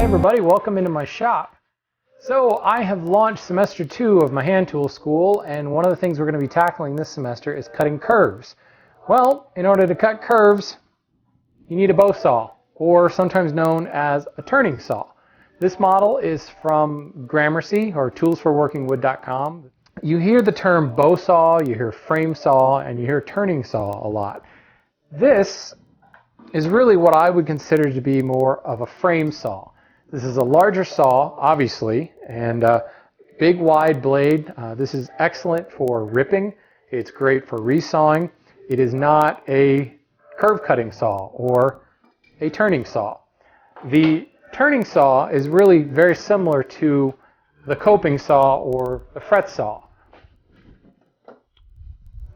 everybody, welcome into my shop. So I have launched semester 2 of my hand tool school, and one of the things we're going to be tackling this semester is cutting curves. Well, in order to cut curves, you need a bow saw, or sometimes known as a turning saw. This model is from Gramercy, or toolsforworkingwood.com. You hear the term bow saw, you hear frame saw, and you hear turning saw a lot. This is really what I would consider to be more of a frame saw. This is a larger saw, obviously, and big wide blade. This is excellent for ripping. It's great for resawing. It is not a curve cutting saw or a turning saw. The turning saw is really very similar to the coping saw or the fret saw.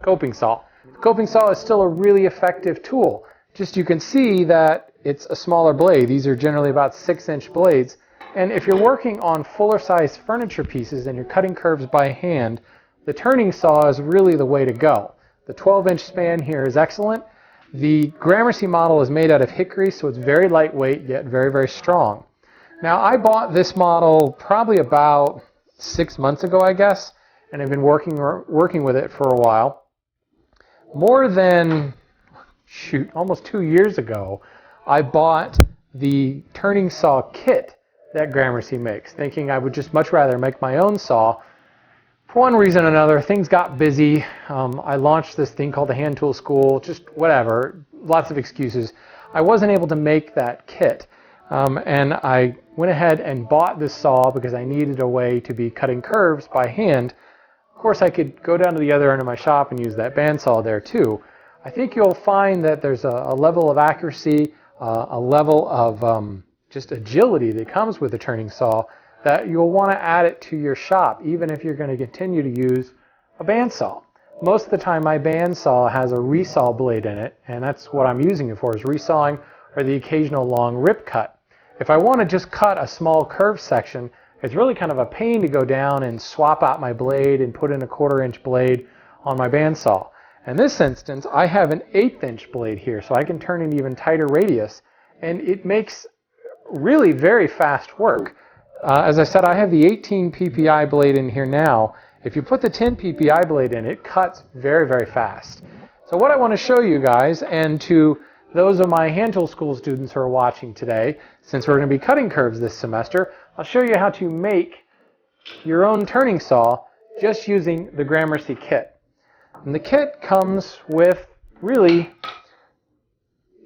Coping saw. The coping saw is still a really effective tool. Just you can see that it's a smaller blade. These are generally about 6-inch blades. And if you're working on fuller size furniture pieces and you're cutting curves by hand, the turning saw is really the way to go. The 12-inch span here is excellent. The Gramercy model is made out of hickory, so it's very lightweight yet very, very strong. Now, I bought this model probably about 6 months ago, I guess, and I've been working with it for a while. More than, almost 2 years ago, I bought the turning saw kit that Gramercy makes, thinking I would just much rather make my own saw. For one reason or another, things got busy. I launched this thing called the Hand Tool School, just whatever, lots of excuses. I wasn't able to make that kit, and I went ahead and bought this saw because I needed a way to be cutting curves by hand. Of course, I could go down to the other end of my shop and use that bandsaw there too. I think you'll find that there's a level of accuracy, a level of just agility that comes with the turning saw that you'll want to add it to your shop, even if you're going to continue to use a bandsaw. Most of the time, my bandsaw has a resaw blade in it, and that's what I'm using it for, is resawing or the occasional long rip cut. If I want to just cut a small curve section, it's really kind of a pain to go down and swap out my blade and put in a 1/4-inch blade on my bandsaw. In this instance, I have an 1/8-inch blade here, so I can turn an even tighter radius, and it makes really very fast work. As I said, I have the 18 ppi blade in here now. If you put the 10 ppi blade in, it cuts very, very fast. So what I want to show you guys, and to those of my hand tool school students who are watching today, since we're going to be cutting curves this semester, I'll show you how to make your own turning saw just using the Gramercy kit. And the kit comes with really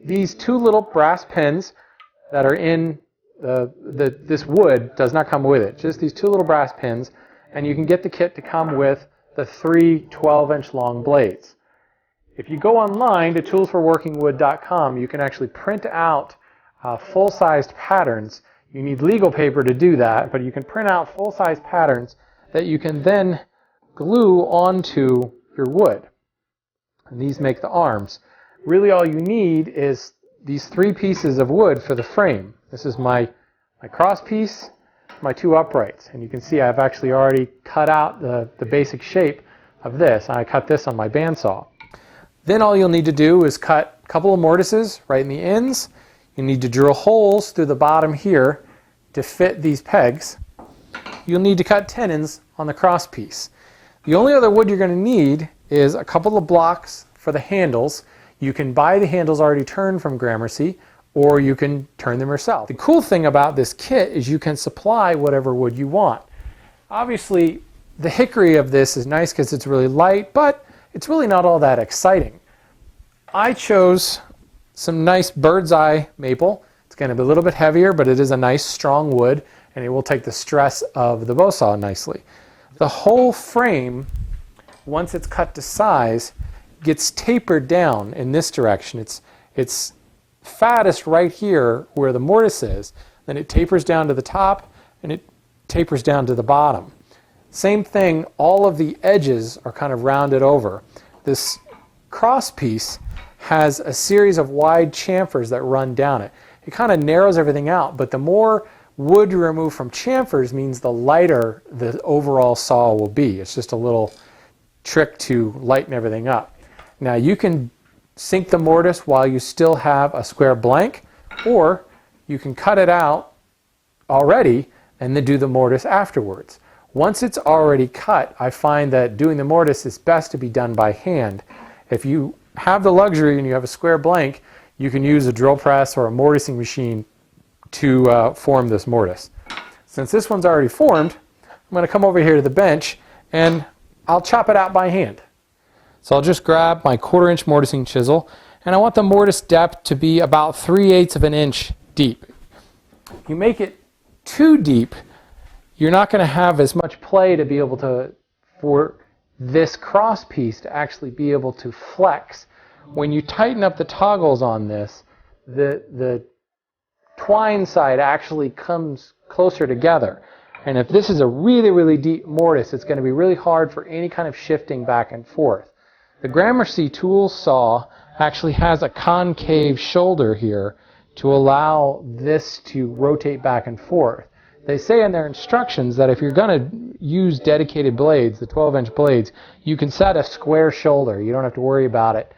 these 2 little brass pins that are in this wood. Does not come with it, just these 2 little brass pins, and you can get the kit to come with the 3 12-inch long blades. If you go online to toolsforworkingwood.com, you can actually print out full-sized patterns. You need legal paper to do that, but you can print out full-size patterns that you can then glue onto your wood. And these make the arms. Really all you need is these 3 pieces of wood for the frame. This is my cross piece, my 2 uprights. And you can see I've actually already cut out the basic shape of this. I cut this on my bandsaw. Then all you'll need to do is cut a couple of mortises right in the ends. You need to drill holes through the bottom here to fit these pegs. You'll need to cut tenons on the cross piece. The only other wood you're going to need is a couple of blocks for the handles. You can buy the handles already turned from Gramercy, or you can turn them yourself. The cool thing about this kit is you can supply whatever wood you want. Obviously, the hickory of this is nice because it's really light, but it's really not all that exciting. I chose some nice bird's eye maple. It's going to be a little bit heavier, but it is a nice strong wood, and it will take the stress of the Bowsaw nicely. The whole frame, once it's cut to size, gets tapered down in this direction. It's fattest right here where the mortise is. Then it tapers down to the top, and it tapers down to the bottom. Same thing, all of the edges are kind of rounded over. This cross piece has a series of wide chamfers that run down it. It kind of narrows everything out, but the more wood you remove from chamfers means the lighter the overall saw will be. It's just a little trick to lighten everything up. Now you can sink the mortise while you still have a square blank, or you can cut it out already and then do the mortise afterwards. Once it's already cut, I find that doing the mortise is best to be done by hand. If you have the luxury and you have a square blank, you can use a drill press or a mortising machine to form this mortise. Since this one's already formed, I'm going to come over here to the bench and I'll chop it out by hand. So I'll just grab my 1/4 inch mortising chisel, and I want the mortise depth to be about 3/8 of an inch deep. If you make it too deep, you're not going to have as much play to be able to, for this cross piece to actually be able to flex. When you tighten up the toggles on this, the twine side actually comes closer together. And if this is a really, really deep mortise, it's going to be really hard for any kind of shifting back and forth. The Gramercy tool saw actually has a concave shoulder here to allow this to rotate back and forth. They say in their instructions that if you're going to use dedicated blades, the 12-inch blades, you can set a square shoulder. You don't have to worry about it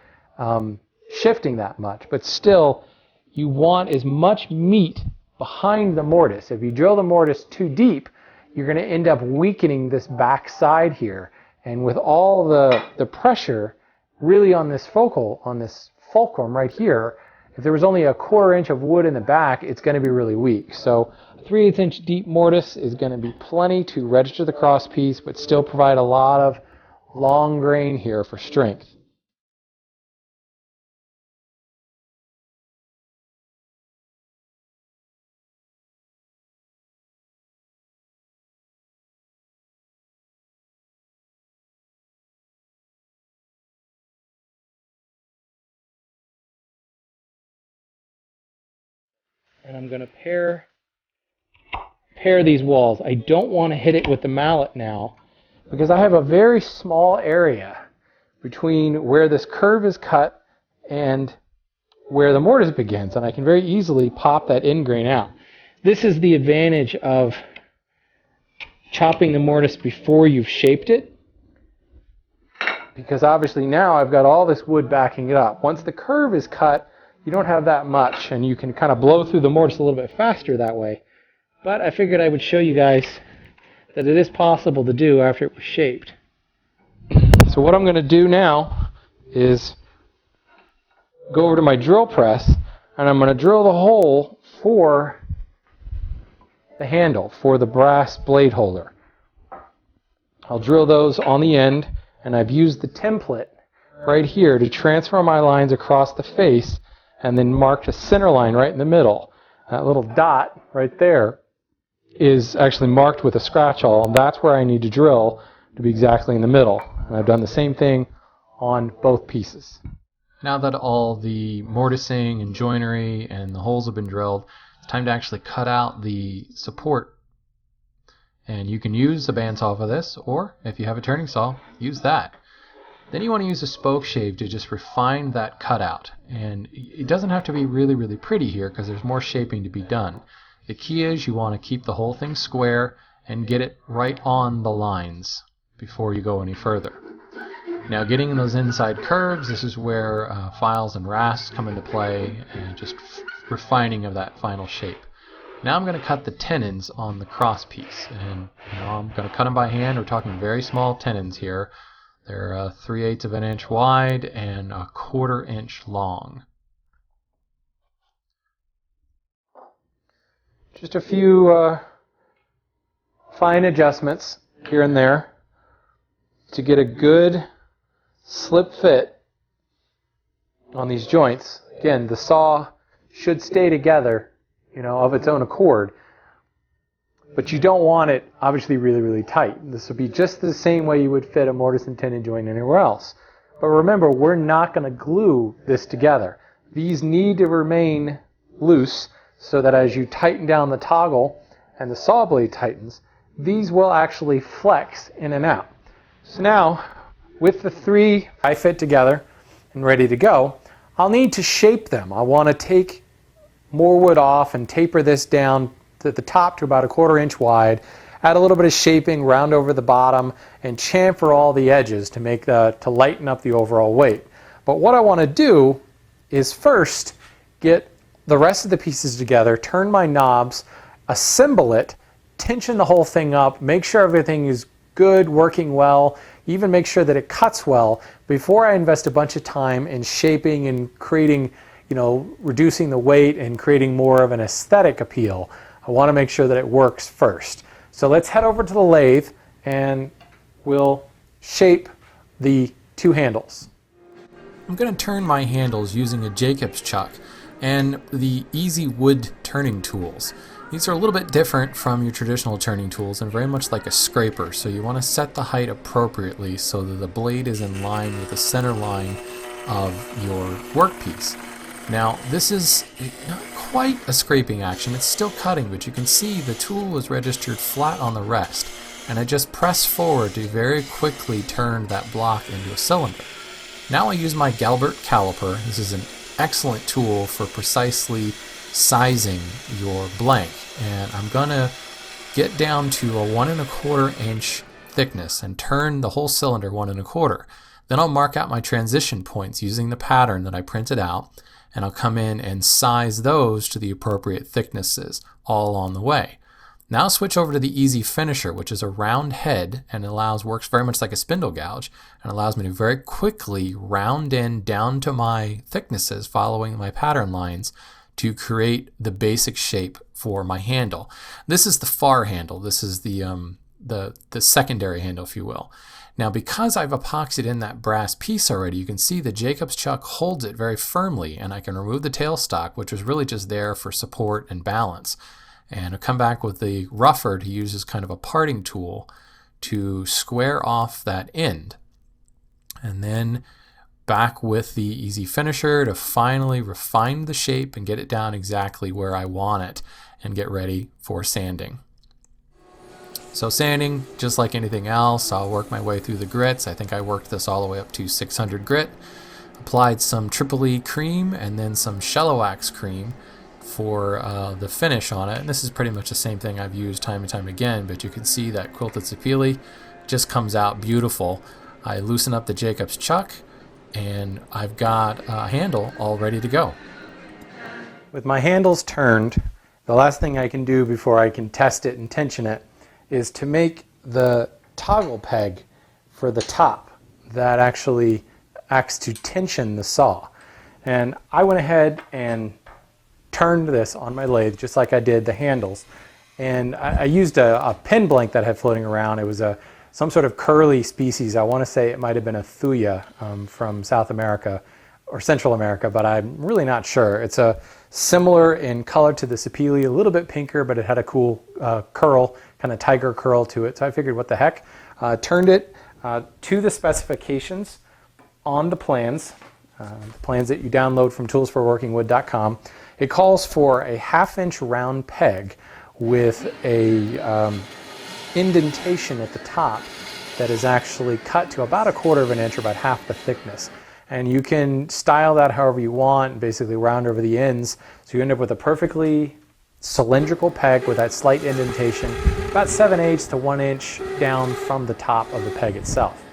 shifting that much. But still, you want as much meat behind the mortise. If you drill the mortise too deep, you're going to end up weakening this back side here. And with all the pressure really on this fulcrum right here, if there was only a 1/4 inch of wood in the back, it's going to be really weak. So a 3/8 inch deep mortise is going to be plenty to register the cross piece, but still provide a lot of long grain here for strength. And I'm going to pair these walls. I don't want to hit it with the mallet now because I have a very small area between where this curve is cut and where the mortise begins, and I can very easily pop that end grain out. This is the advantage of chopping the mortise before you've shaped it, because obviously now I've got all this wood backing it up. Once the curve is cut, you don't have that much, and you can kind of blow through the mortise a little bit faster that way. But I figured I would show you guys that it is possible to do after it was shaped. So what I'm going to do now is go over to my drill press, and I'm going to drill the hole for the handle, for the brass blade holder. I'll drill those on the end, and I've used the template right here to transfer my lines across the face and then marked a center line right in the middle. That little dot right there is actually marked with a scratch awl, and that's where I need to drill to be exactly in the middle. And I've done the same thing on both pieces. Now that all the mortising and joinery and the holes have been drilled, it's time to actually cut out the support. And you can use a bandsaw for this, or if you have a turning saw, use that. Then you want to use a spoke shave to just refine that cutout. And it doesn't have to be really, really pretty here because there's more shaping to be done. The key is you want to keep the whole thing square and get it right on the lines before you go any further. Now getting in those inside curves, this is where files and rasps come into play, and just refining of that final shape. Now I'm going to cut the tenons on the cross piece, and I'm going to cut them by hand. We're talking very small tenons here. They're 3/8 of an inch wide and a 1/4 inch long. Just a few fine adjustments here and there to get a good slip fit on these joints. Again, the saw should stay together, of its own accord. But you don't want it, obviously, really, really tight. This would be just the same way you would fit a mortise and tenon joint anywhere else. But remember, we're not going to glue this together. These need to remain loose so that as you tighten down the toggle and the saw blade tightens, these will actually flex in and out. So now, with the three I fit together and ready to go, I'll need to shape them. I want to take more wood off and taper this down at the top to about a 1/4 inch wide, add a little bit of shaping, round over the bottom, and chamfer all the edges to to lighten up the overall weight. But what I want to do is first get the rest of the pieces together, turn my knobs, assemble it, tension the whole thing up, make sure everything is good, working well, even make sure that it cuts well before I invest a bunch of time in shaping and creating, reducing the weight and creating more of an aesthetic appeal. I want to make sure that it works first. So let's head over to the lathe and we'll shape the two handles. I'm going to turn my handles using a Jacob's chuck and the easy wood turning tools. These are a little bit different from your traditional turning tools and very much like a scraper, so you want to set the height appropriately so that the blade is in line with the center line of your workpiece. Now this is not quite a scraping action, it's still cutting, but you can see the tool is registered flat on the rest, and I just press forward to very quickly turn that block into a cylinder. Now I use my Galbert caliper. This is an excellent tool for precisely sizing your blank, and I'm gonna get down to a 1 1/4 inch thickness and turn the whole cylinder 1 1/4. Then I'll mark out my transition points using the pattern that I printed out, and I'll come in and size those to the appropriate thicknesses all on the way. Now I'll switch over to the Easy Finisher, which is a round head and works very much like a spindle gouge and allows me to very quickly round in down to my thicknesses following my pattern lines to create the basic shape for my handle. This is the far handle. This is the secondary handle, if you will. Now, because I've epoxied in that brass piece already, you can see the Jacob's chuck holds it very firmly, and I can remove the tailstock, which was really just there for support and balance. And I'll come back with the rougher to use as kind of a parting tool to square off that end. And then back with the Easy Finisher to finally refine the shape and get it down exactly where I want it and get ready for sanding. So sanding, just like anything else, I'll work my way through the grits. I think I worked this all the way up to 600 grit. Applied some Triple E cream and then some Shellawax cream for the finish on it. And this is pretty much the same thing I've used time and time again, but you can see that quilted sapele just comes out beautiful. I loosen up the Jacob's chuck and I've got a handle all ready to go. With my handles turned, the last thing I can do before I can test it and tension it is to make the toggle peg for the top that actually acts to tension the saw. And I went ahead and turned this on my lathe just like I did the handles. And I used a pin blank that I had floating around. It was some sort of curly species. I want to say it might have been a thuya from South America or Central America, but I'm really not sure. It's similar in color to the sapele, a little bit pinker, but it had a cool curl, kind of tiger curl to it. So I figured, what the heck? Turned it to the specifications on the plans that you download from toolsforworkingwood.com. It calls for a 1/2 inch round peg with a indentation at the top that is actually cut to about 1/4 inch or about half the thickness. And you can style that however you want, basically round over the ends, so you end up with a perfectly cylindrical peg with that slight indentation, about 7/8 to 1 inch down from the top of the peg itself.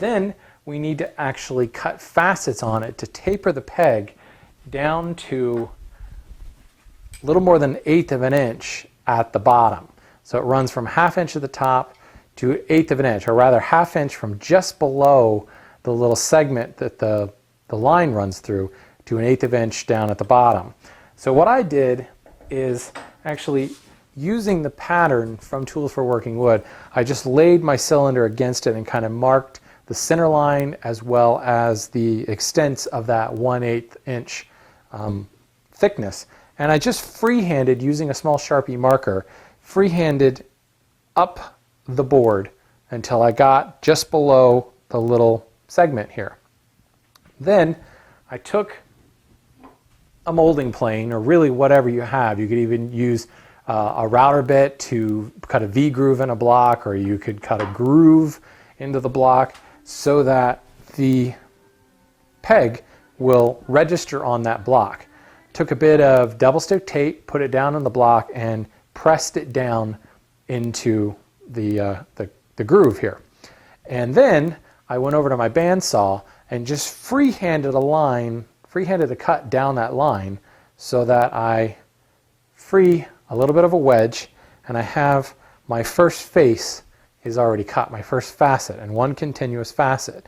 Then we need to actually cut facets on it to taper the peg down to a little more than 1/8 inch at the bottom. So it runs from 1/2 inch at the top to 1/8 inch, or rather 1/2 inch from just below the little segment that the line runs through to 1/8 inch down at the bottom. So what I did is actually using the pattern from Tools for Working Wood, I just laid my cylinder against it and kind of marked the center line as well as the extents of that 1/8 inch thickness. And I just freehanded, using a small Sharpie marker, freehanded up the board until I got just below the little segment here. Then I took a molding plane, or really whatever you have. You could even use a router bit to cut a V groove in a block, or you could cut a groove into the block so that the peg will register on that block. Took a bit of double stick tape, put it down on the block, and pressed it down into the groove here. And then I went over to my bandsaw and just freehanded a cut down that line so that I free a little bit of a wedge, and I have my first face is already cut, my first facet, and one continuous facet.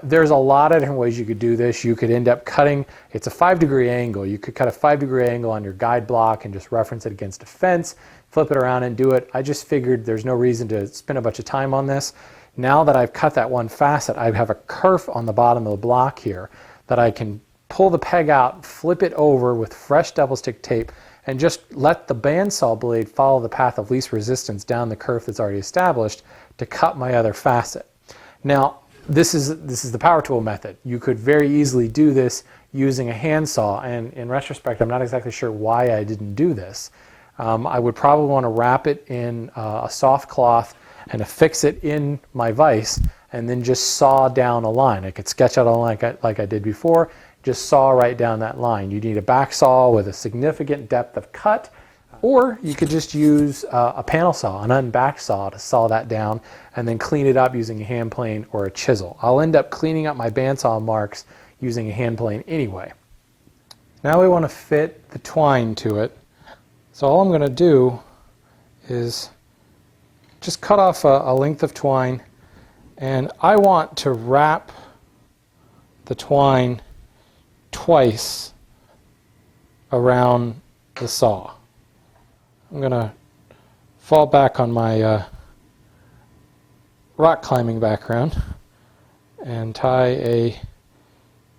There's a lot of different ways you could do this. You could end up cutting, it's a 5-degree angle. You could cut a 5-degree angle on your guide block and just reference it against a fence, flip it around and do it. I just figured there's no reason to spend a bunch of time on this. Now that I've cut that one facet, I have a kerf on the bottom of the block here that I can pull the peg out, flip it over with fresh double stick tape, and just let the bandsaw blade follow the path of least resistance down the kerf that's already established to cut my other facet. Now, this is the power tool method. You could very easily do this using a handsaw, and in retrospect, I'm not exactly sure why I didn't do this. I would probably want to wrap it in a soft cloth and affix it in my vise, and then just saw down a line. I could sketch out a line like I did before, just saw right down that line. You need a back saw with a significant depth of cut, or you could just use a panel saw, an unbacked saw, to saw that down and then clean it up using a hand plane or a chisel. I'll end up cleaning up my bandsaw marks using a hand plane anyway. Now we want to fit the twine to it. So all I'm going to do is just cut off a length of twine, and I want to wrap the twine twice around the saw. I'm going to fall back on my rock climbing background and tie a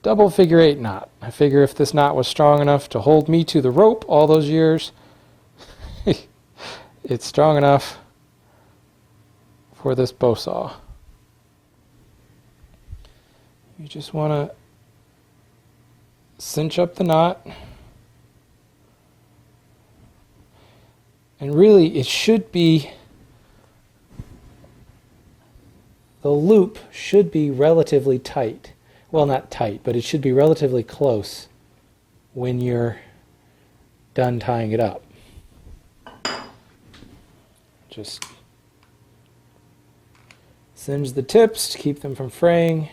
double figure 8 knot. I figure if this knot was strong enough to hold me to the rope all those years, it's strong enough for this bow saw. You just want to cinch up the knot. And really, it should be, the loop should be relatively tight. Well, not tight, but it should be relatively close when you're done tying it up. Just singe the tips to keep them from fraying.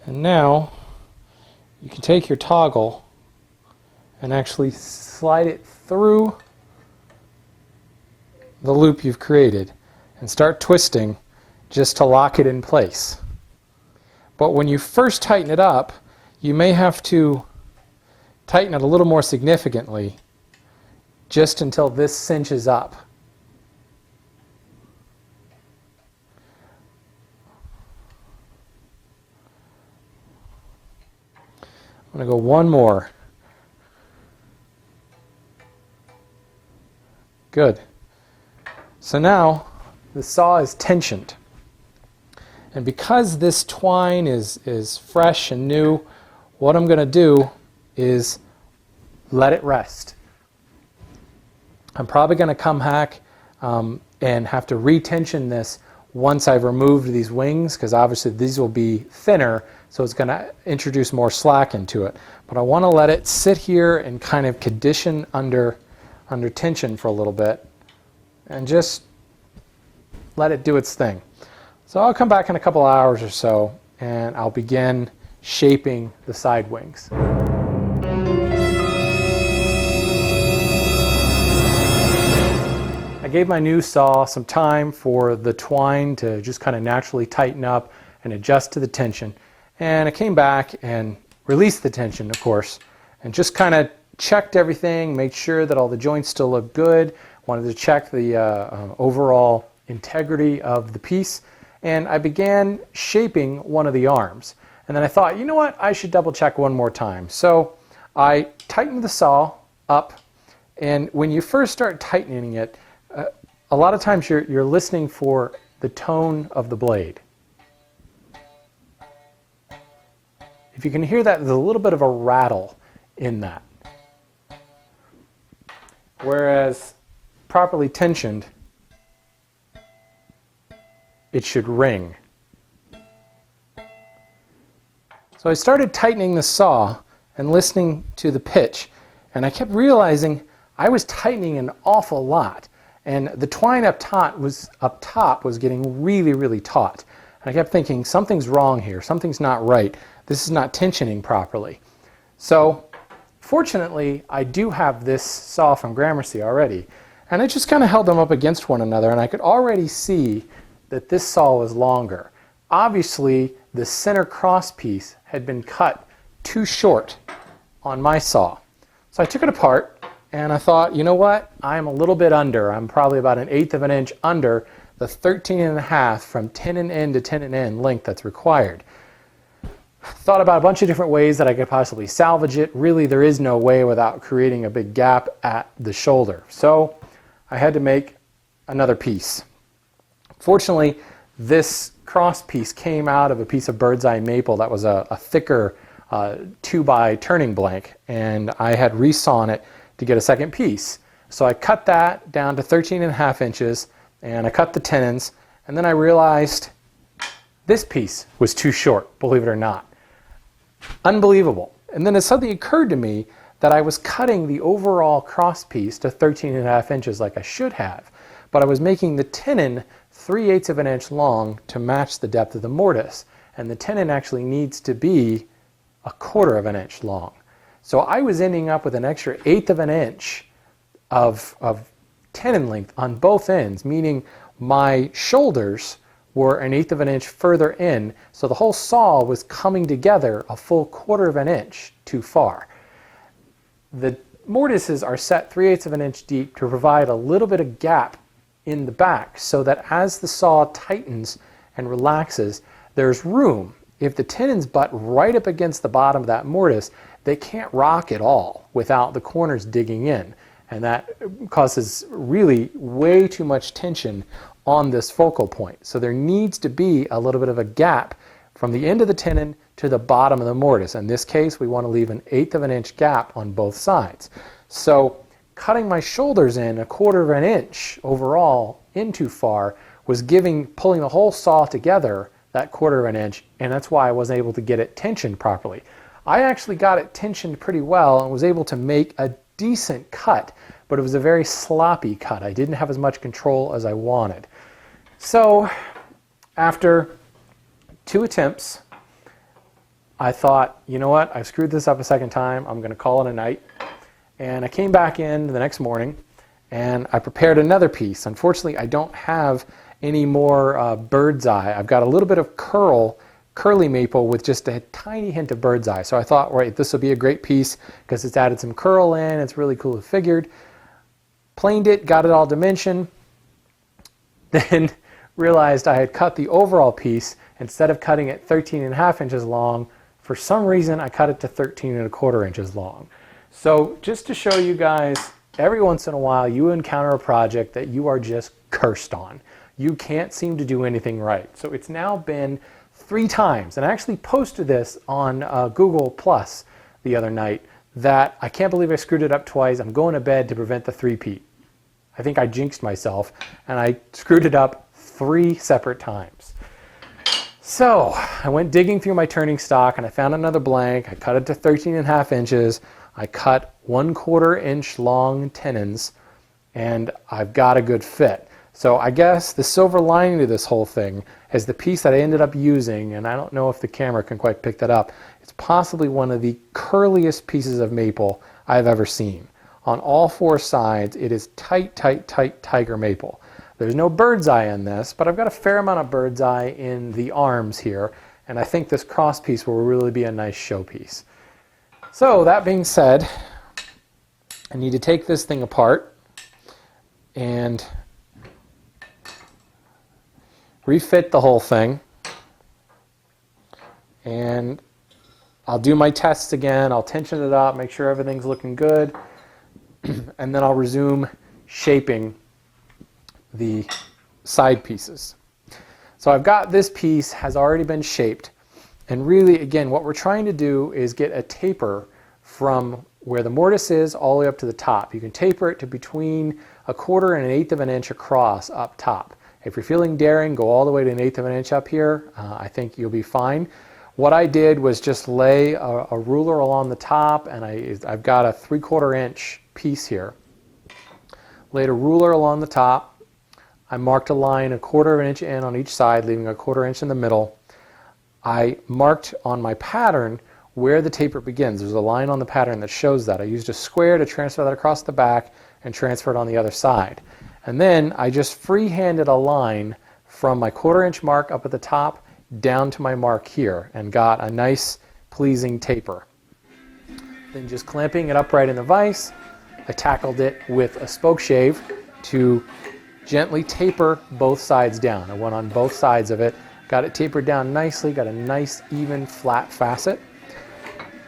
And now you can take your toggle and actually slide it through the loop you've created and start twisting just to lock it in place. But when you first tighten it up, you may have to tighten it a little more significantly just until this cinches up. I'm going to go one more. Good. So now the saw is tensioned. And because this twine is fresh and new, what I'm going to do is let it rest. I'm probably going to come back and have to retension this once I've removed these wings, because obviously these will be thinner, so it's going to introduce more slack into it. But I want to let it sit here and kind of condition under tension for a little bit and just let it do its thing. So I'll come back in a couple hours or so and I'll begin shaping the side wings. I gave my new saw some time for the twine to just kind of naturally tighten up and adjust to the tension. And I came back and released the tension, of course, and just kind of checked everything, made sure that all the joints still look good, wanted to check the overall integrity of the piece, and I began shaping one of the arms. And then I thought, you know what, I should double check one more time. So I tightened the saw up, and when you first start tightening it, a lot of times you're listening for the tone of the blade. If you can hear that, there's a little bit of a rattle in that. Whereas properly tensioned, it should ring. So I started tightening the saw and listening to the pitch, and I kept realizing I was tightening an awful lot, and the twine up top was getting really, really taut. And I kept thinking, something's wrong here, something's not right. this is not tensioning properly. So fortunately, I do have this saw from Gramercy already, and I just kind of held them up against one another, and I could already see that this saw was longer. Obviously, the center cross piece had been cut too short on my saw. So I took it apart, and I thought, you know what? I'm a little bit under. I'm probably about 1/8 of an inch under the 13.5 from tenon end to tenon end length that's required. Thought about a bunch of different ways that I could possibly salvage it. Really, there is no way without creating a big gap at the shoulder. So I had to make another piece. Fortunately, this cross piece came out of a piece of bird's eye maple that was a thicker 2x turning blank, and I had resawn it to get a second piece. So I cut that down to 13.5 inches, and I cut the tenons, and then I realized this piece was too short, believe it or not. Unbelievable. And then it suddenly occurred to me that I was cutting the overall cross piece to 13.5 inches like I should have, but I was making the tenon 3/8 of an inch long to match the depth of the mortise, and the tenon actually needs to be 1/4 of an inch long. So I was ending up with an extra 1/8 of an inch of tenon length on both ends, meaning my shoulders were 1/8 of an inch further in, so the whole saw was coming together a full 1/4 of an inch too far. The mortises are set 3/8 of an inch deep to provide a little bit of gap in the back so that as the saw tightens and relaxes, there's room. If the tenons butt right up against the bottom of that mortise, they can't rock at all without the corners digging in, and that causes really way too much tension on this focal point. So there needs to be a little bit of a gap from the end of the tenon to the bottom of the mortise. In this case, we want to leave 1/8 of an inch gap on both sides. So cutting my shoulders in 1/4 of an inch overall in too far was pulling the whole saw together that 1/4 of an inch, and that's why I wasn't able to get it tensioned properly. I actually got it tensioned pretty well and was able to make a decent cut, but it was a very sloppy cut. I didn't have as much control as I wanted. So after 2 attempts, I thought, you know what, I've screwed this up a second time, I'm going to call it a night. And I came back in the next morning and I prepared another piece. Unfortunately, I don't have any more bird's eye. I've got a little bit of curly maple with just a tiny hint of bird's eye. So I thought, right, this will be a great piece because it's added some curl in, it's really cool figured. Planed it, got it all dimensioned, then realized I had cut the overall piece. Instead of cutting it 13.5 inches long, for some reason I cut it to 13.25 inches long. So just to show you guys, every once in a while you encounter a project that you are just cursed on. You can't seem to do anything right. So it's now been 3 times, and I actually posted this on Google Plus the other night, that I can't believe I screwed it up twice. I'm going to bed to prevent the three-peat. I think I jinxed myself, and I screwed it up 3 separate times. So I went digging through my turning stock, and I found another blank. I cut it to 13.5 inches. I cut 1/4 inch long tenons, and I've got a good fit. So I guess the silver lining to this whole thing is the piece that I ended up using, and I don't know if the camera can quite pick that up, it's possibly one of the curliest pieces of maple I've ever seen. On all 4 sides, it is tight, tight, tight tiger maple. There's no bird's eye in this, but I've got a fair amount of bird's eye in the arms here, and I think this cross piece will really be a nice showpiece. So that being said, I need to take this thing apart and refit the whole thing, and I'll do my tests again. I'll tension it up, make sure everything's looking good, and then I'll resume shaping the side pieces. So I've got this piece has already been shaped, and really again what we're trying to do is get a taper from where the mortise is all the way up to the top. You can taper it to between 1/4 and 1/8 of an inch across up top. If you're feeling daring, go all the way to 1/8 of an inch up here. I think you'll be fine. What I did was just lay a ruler along the top, and I've got a 3/4 inch piece here. Laid a ruler along the top. I marked a line 1/4 of an inch in on each side, leaving 1/4 inch in the middle. I marked on my pattern where the taper begins. There's a line on the pattern that shows that. I used a square to transfer that across the back and transfer it on the other side. And then I just free-handed a line from my 1/4 inch mark up at the top down to my mark here and got a nice pleasing taper. Then just clamping it upright in the vise, I tackled it with a spoke shave to gently taper both sides down. I went on both sides of it, got it tapered down nicely, got a nice even flat facet.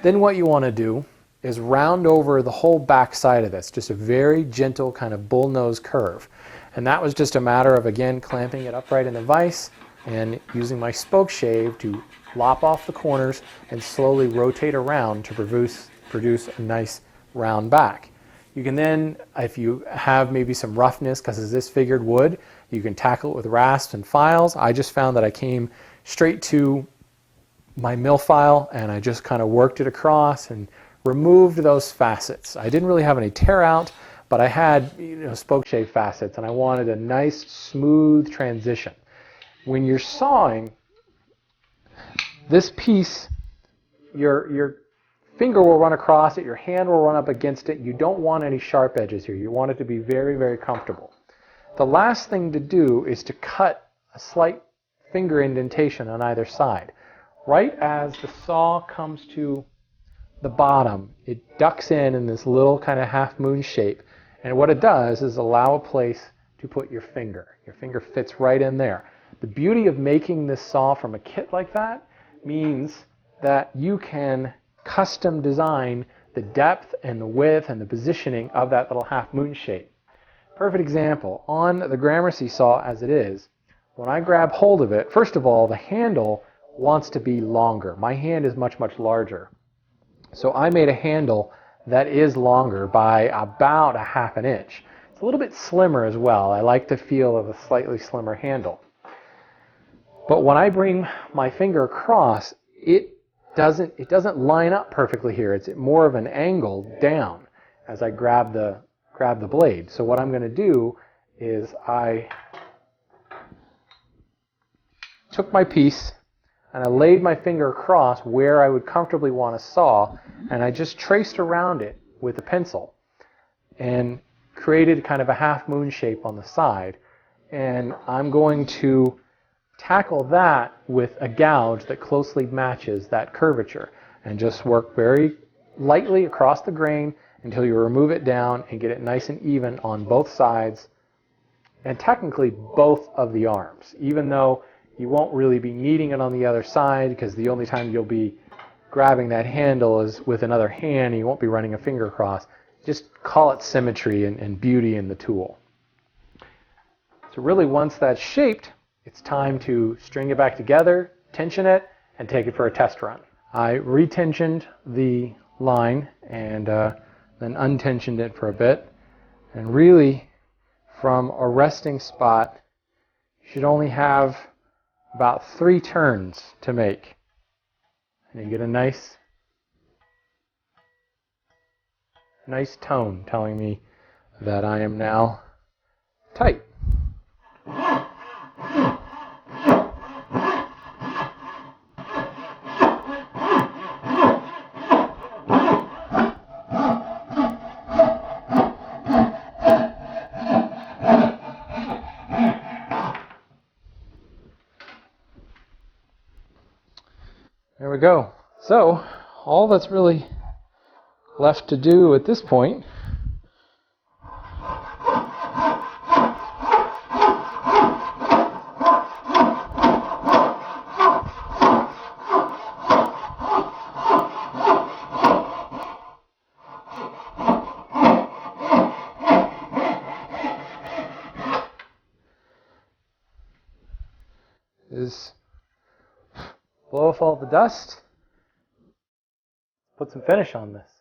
Then what you want to do is round over the whole back side of this, just a very gentle kind of bullnose curve. And that was just a matter of, again, clamping it upright in the vise and using my spoke shave to lop off the corners and slowly rotate around to produce a nice round back. You can then, if you have maybe some roughness, because it's this figured wood, you can tackle it with rasps and files. I just found that I came straight to my mill file and I just kind of worked it across and removed those facets. I didn't really have any tear out, but I had, spoke shave facets, and I wanted a nice smooth transition. When you're sawing this piece, your finger will run across it, your hand will run up against it. You don't want any sharp edges here. You want it to be very, very comfortable. The last thing to do is to cut a slight finger indentation on either side. Right as the saw comes to the bottom, it ducks in this little kind of half moon shape. And what it does is allow a place to put your finger. Your finger fits right in there. The beauty of making this saw from a kit like that means that you can custom design the depth and the width and the positioning of that little half moon shape. Perfect example, on the Gramercy saw as it is, when I grab hold of it, first of all, the handle wants to be longer. My hand is much, much larger. So I made a handle that is longer by about 1/2 inch. It's a little bit slimmer as well. I like the feel of a slightly slimmer handle. But when I bring my finger across, it doesn't line up perfectly here. It's more of an angle down as I grab the blade. So what I'm going to do is I took my piece and I laid my finger across where I would comfortably want to saw, and I just traced around it with a pencil and created kind of a half moon shape on the side. And I'm going to tackle that with a gouge that closely matches that curvature and just work very lightly across the grain until you remove it down and get it nice and even on both sides and technically both of the arms, even though you won't really be needing it on the other side because the only time you'll be grabbing that handle is with another hand and you won't be running a finger across. Just call it symmetry and beauty in the tool. So really once that's shaped, it's time to string it back together, tension it, and take it for a test run. I retensioned the line and then untensioned it for a bit. And really, from a resting spot, you should only have about 3 turns to make. And you get a nice tone telling me that I am now tight. There we go. So, all that's really left to do at this point is blow off all the dust, put some finish on this.